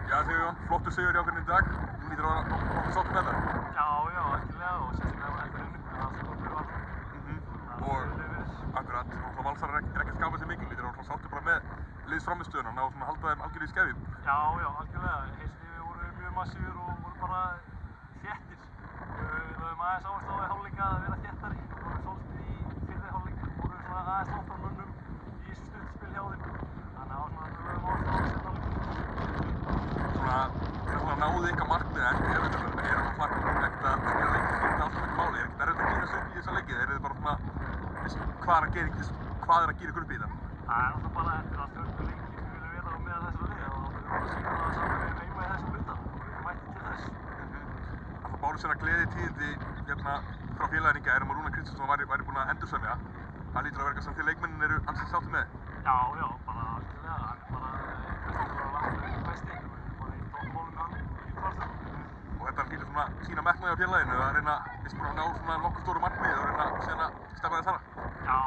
Já, Sigurjón, flottur sigur hjá okkur í dag. Þú lítur að vera nokkuð sáttur með þetta. Já, algjörlega og sérstaklega var heldur unnið, það var svo fyrir vallar. Og akkurat, Valsarar er ekki að skapa sér mikil, lítur að sáttur bara með liðsframmistöðuna og ná svona halda þeim algjörlega í skefjum. Já, algjörlega. Heiðsliðið voru mjög massífur og voru bara þéttir. Við lögum aðeins áherslu á í hálfleika að vera þéttari og voru svolítið í fyrri hálfleik, voru svona aðeins langt frá mönnum í þessu stuttspil hjá þeim. Þannig að við lögum áherslu á þessu Svona náðu ykkar markmið en erfiðarverðinu ekkert að gera leikinn skipta alltaf miklu máli. Er ekkert erfitt að gera sig upp í þessa leiki? Þeir eru bara svona hvað er að gera ykkur upp í þetta? Það er náttúrulega bara eftir að stjórnum lengi sem við viljum vera á meðal þessara liða og þá þurfum við að sýna það saman við heima í þessum hluta og við erum mættir til þess. Það báru sér að gleðitíðindi hérna frá félaginu í gær að Rúnar Kristinsson væri búinn að endursemja. Það lítur að vera eitthvað sem þið leikmennin eru ansið sáttir með. Já, bara algjörlega. Hann er bara besti og við erum bara í toppmálum með hann í framstöðum. Og þetta hlýtur svona sína metnaði á félaginu að reyna, ná svona nokkuð stóru markmið og reyna síðan að stefna þess hana. Já,